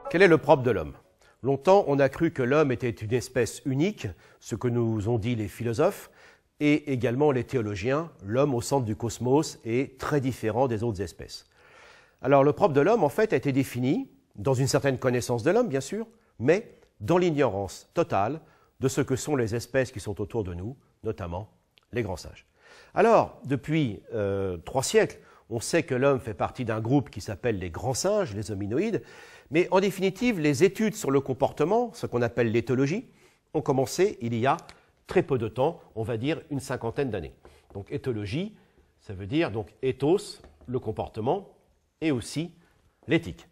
Quel est le propre de l'homme? Longtemps, on a cru que l'homme était une espèce unique, ce que nous ont dit les philosophes, et également les théologiens. L'homme au centre du cosmos est très différent des autres espèces. Alors le propre de l'homme, en fait, a été défini dans une certaine connaissance de l'homme, bien sûr, mais dans l'ignorance totale de ce que sont les espèces qui sont autour de nous, notamment les grands sages. Alors, depuis 3 siècles, on sait que l'homme fait partie d'un groupe qui s'appelle les grands singes, les hominoïdes, mais en définitive, les études sur le comportement, ce qu'on appelle l'éthologie, ont commencé il y a très peu de temps, on va dire une 50aine d'années. Donc éthologie, ça veut dire donc ethos, le comportement, et aussi l'éthique.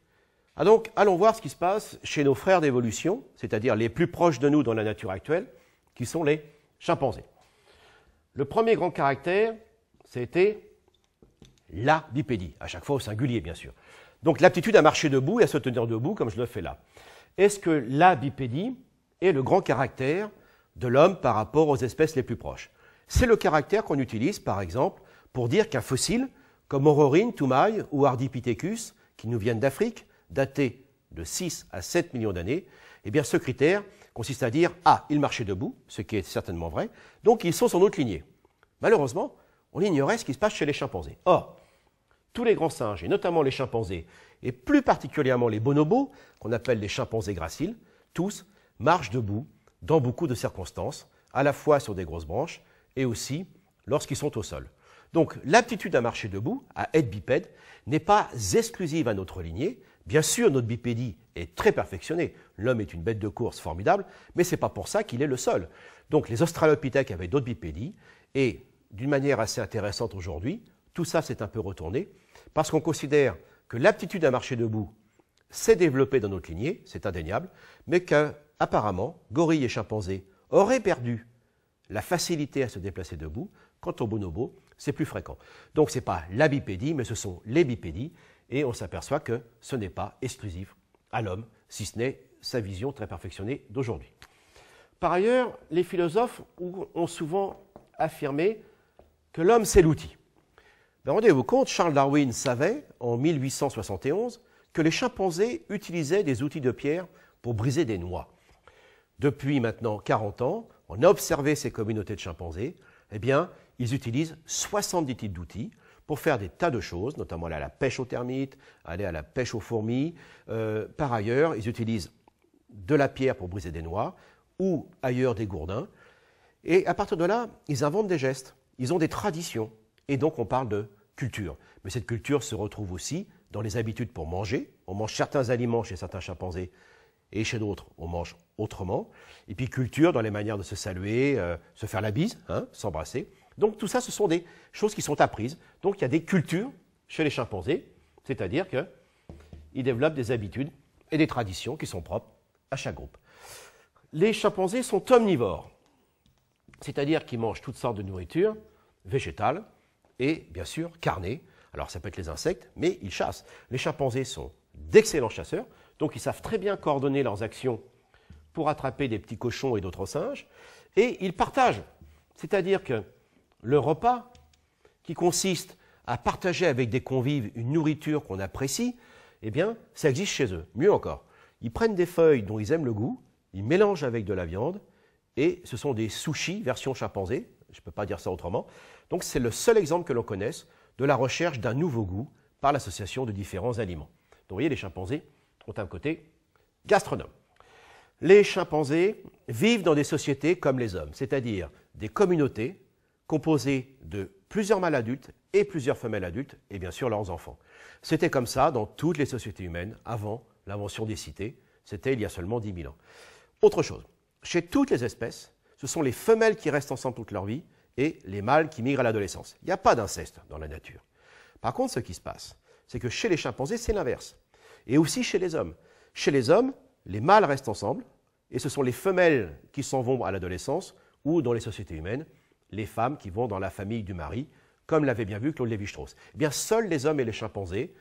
Ah donc, allons voir ce qui se passe chez nos frères d'évolution, c'est-à-dire les plus proches de nous dans la nature actuelle, qui sont les chimpanzés. Le premier grand caractère, c'était la bipédie, à chaque fois au singulier, bien sûr. Donc l'aptitude à marcher debout et à se tenir debout, comme je le fais là. Est-ce que la bipédie est le grand caractère de l'homme par rapport aux espèces les plus proches? C'est le caractère qu'on utilise, par exemple, pour dire qu'un fossile, comme Aurorine, Toumaï ou Ardipithecus, qui nous viennent d'Afrique, datés de 6 à 7 millions d'années, eh bien ce critère consiste à dire « Ah, ils marchaient debout », ce qui est certainement vrai, donc ils sont sans notre lignée. Malheureusement, on ignorait ce qui se passe chez les chimpanzés. Or, tous les grands singes, et notamment les chimpanzés, et plus particulièrement les bonobos, qu'on appelle les chimpanzés graciles, tous marchent debout dans beaucoup de circonstances, à la fois sur des grosses branches et aussi lorsqu'ils sont au sol. Donc l'aptitude à marcher debout, à être bipède, n'est pas exclusive à notre lignée. Bien sûr, notre bipédie est très perfectionnée. L'homme est une bête de course formidable, mais ce n'est pas pour ça qu'il est le seul. Donc les australopithèques avaient d'autres bipédies, et d'une manière assez intéressante aujourd'hui, tout ça s'est un peu retourné, parce qu'on considère que l'aptitude à marcher debout s'est développée dans notre lignée, c'est indéniable, mais qu'apparemment, gorilles et chimpanzés auraient perdu la facilité à se déplacer debout. Quant aux bonobos, c'est plus fréquent. Donc ce n'est pas la bipédie, mais ce sont les bipédies, et on s'aperçoit que ce n'est pas exclusif à l'homme, si ce n'est sa vision très perfectionnée d'aujourd'hui. Par ailleurs, les philosophes ont souvent affirmé que l'homme, c'est l'outil. Ben, rendez-vous compte, Charles Darwin savait, en 1871, que les chimpanzés utilisaient des outils de pierre pour briser des noix. Depuis maintenant 40 ans, on a observé ces communautés de chimpanzés, eh bien, ils utilisent 70 types d'outils pour faire des tas de choses, notamment aller à la pêche aux termites, aller à la pêche aux fourmis. Par ailleurs, ils utilisent de la pierre pour briser des noix ou ailleurs des gourdins. Et à partir de là, ils inventent des gestes, ils ont des traditions. Et donc on parle de culture. Mais cette culture se retrouve aussi dans les habitudes pour manger. On mange certains aliments chez certains chimpanzés et chez d'autres, on mange autrement. Et puis culture dans les manières de se saluer, se faire la bise, hein, s'embrasser. Donc tout ça, ce sont des choses qui sont apprises. Donc il y a des cultures chez les chimpanzés, c'est-à-dire qu'ils développent des habitudes et des traditions qui sont propres à chaque groupe. Les chimpanzés sont omnivores, c'est-à-dire qu'ils mangent toutes sortes de nourriture végétale et bien sûr carnée. Alors ça peut être les insectes, mais ils chassent. Les chimpanzés sont d'excellents chasseurs, donc ils savent très bien coordonner leurs actions pour attraper des petits cochons et d'autres singes, et ils partagent. C'est-à-dire que le repas, qui consiste à partager avec des convives une nourriture qu'on apprécie, eh bien, ça existe chez eux. Mieux encore, ils prennent des feuilles dont ils aiment le goût, ils mélangent avec de la viande, et ce sont des sushis version chimpanzé, je ne peux pas dire ça autrement. Donc c'est le seul exemple que l'on connaisse de la recherche d'un nouveau goût par l'association de différents aliments. Donc vous voyez, les chimpanzés ont un côté gastronome. Les chimpanzés vivent dans des sociétés comme les hommes, c'est-à-dire des communautés composées de plusieurs mâles adultes et plusieurs femelles adultes, et bien sûr leurs enfants. C'était comme ça dans toutes les sociétés humaines avant l'invention des cités, c'était il y a seulement 10 000 ans. Autre chose, chez toutes les espèces, ce sont les femelles qui restent ensemble toute leur vie et les mâles qui migrent à l'adolescence. Il n'y a pas d'inceste dans la nature. Par contre, ce qui se passe, c'est que chez les chimpanzés, c'est l'inverse. Et aussi chez les hommes. Chez les hommes, les mâles restent ensemble et ce sont les femelles qui s'en vont à l'adolescence ou dans les sociétés humaines, les femmes qui vont dans la famille du mari, comme l'avait bien vu Claude Lévi-Strauss. Eh bien, seuls les hommes et les chimpanzés,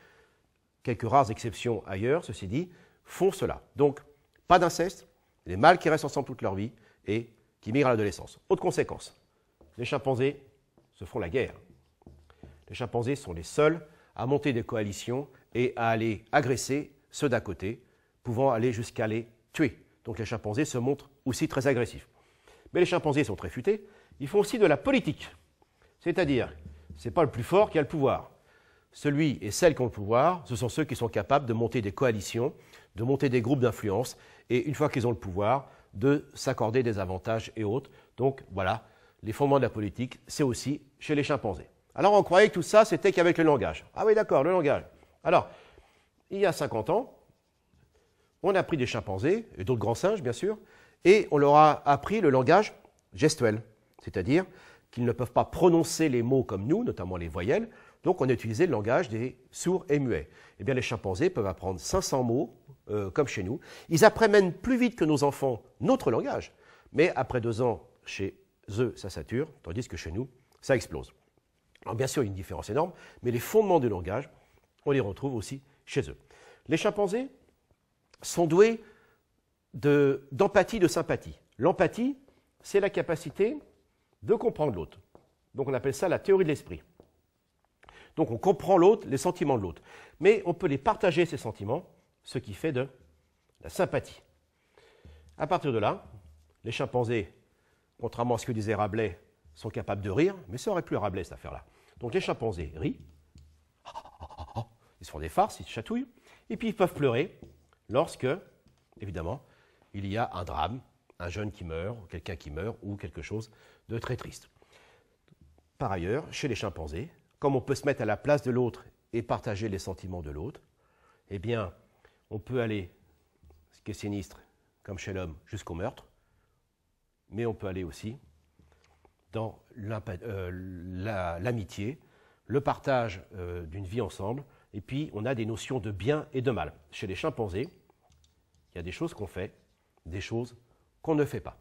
quelques rares exceptions ailleurs, ceci dit, font cela. Donc, pas d'inceste, les mâles qui restent ensemble toute leur vie et qui migrent à l'adolescence. Autre conséquence, les chimpanzés se font la guerre. Les chimpanzés sont les seuls à monter des coalitions et à aller agresser ceux d'à côté pouvant aller jusqu'à les tuer. Donc les chimpanzés se montrent aussi très agressifs. Mais les chimpanzés sont très futés, ils font aussi de la politique. C'est-à-dire, ce n'est pas le plus fort qui a le pouvoir. Celui et celle qui ont le pouvoir, ce sont ceux qui sont capables de monter des coalitions, de monter des groupes d'influence, et une fois qu'ils ont le pouvoir, de s'accorder des avantages et autres. Donc voilà, les fondements de la politique, c'est aussi chez les chimpanzés. Alors on croyait que tout ça, c'était qu'avec le langage. Ah oui, d'accord, le langage. Alors, il y a 50 ans, on a pris des chimpanzés, et d'autres grands singes bien sûr, et on leur a appris le langage gestuel, c'est-à-dire qu'ils ne peuvent pas prononcer les mots comme nous, notamment les voyelles, donc on a utilisé le langage des sourds et muets. Eh bien les chimpanzés peuvent apprendre 500 mots, comme chez nous. Ils apprennent même plus vite que nos enfants notre langage, mais après 2 ans, chez eux, ça sature, tandis que chez nous, ça explose. Alors bien sûr, il y a une différence énorme, mais les fondements du langage, on les retrouve aussi chez eux. Les chimpanzés sont doués d'empathie, de sympathie. L'empathie, c'est la capacité de comprendre l'autre. Donc on appelle ça la théorie de l'esprit. Donc on comprend l'autre, les sentiments de l'autre. Mais on peut les partager, ces sentiments, ce qui fait de la sympathie. À partir de là, les chimpanzés, contrairement à ce que disait Rabelais, sont capables de rire, mais ça aurait pu Rabelais, cette affaire-là. Donc les chimpanzés rient, ils se font des farces, ils se chatouillent, et puis ils peuvent pleurer lorsque, évidemment, il y a un drame, un jeune qui meurt, ou quelqu'un qui meurt, ou quelque chose de très triste. Par ailleurs, chez les chimpanzés, comme on peut se mettre à la place de l'autre et partager les sentiments de l'autre, eh bien, on peut aller, ce qui est sinistre, comme chez l'homme, jusqu'au meurtre, mais on peut aller aussi dans l'amitié, le partage d'une vie ensemble, et puis on a des notions de bien et de mal. Chez les chimpanzés, il y a des choses qu'on fait, des choses qu'on ne fait pas.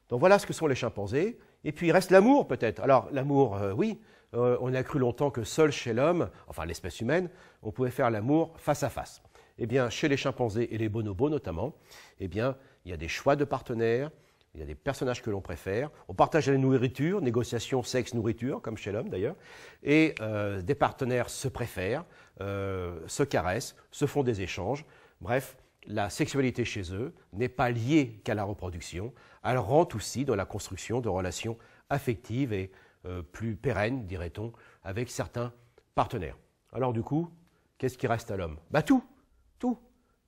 Donc voilà ce que sont les chimpanzés. Et puis il reste l'amour peut-être. Alors l'amour, oui, on a cru longtemps que seul chez l'homme, enfin l'espèce humaine, on pouvait faire l'amour face à face. Eh bien chez les chimpanzés et les bonobos notamment, eh bien il y a des choix de partenaires, il y a des personnages que l'on préfère, on partage la nourriture, négociation sexe-nourriture, comme chez l'homme d'ailleurs, et des partenaires se préfèrent, se caressent, se font des échanges. Bref, la sexualité chez eux n'est pas liée qu'à la reproduction, elle rentre aussi dans la construction de relations affectives et plus pérennes, dirait-on, avec certains partenaires. Alors du coup, qu'est-ce qui reste à l'homme? Tout.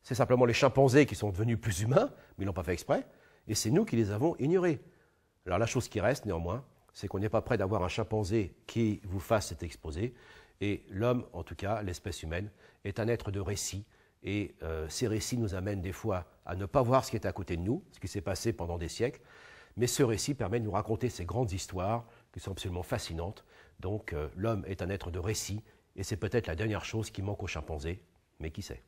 C'est simplement les chimpanzés qui sont devenus plus humains, mais ils ne l'ont pas fait exprès, et c'est nous qui les avons ignorés. Alors la chose qui reste néanmoins, c'est qu'on n'est pas prêt d'avoir un chimpanzé qui vous fasse cet exposé, et l'homme, en tout cas, l'espèce humaine, est un être de récit, et ces récits nous amènent des fois à ne pas voir ce qui est à côté de nous, ce qui s'est passé pendant des siècles, mais ce récit permet de nous raconter ces grandes histoires qui sont absolument fascinantes. Donc l'homme est un être de récit, et c'est peut-être la dernière chose qui manque aux chimpanzés, mais qui sait?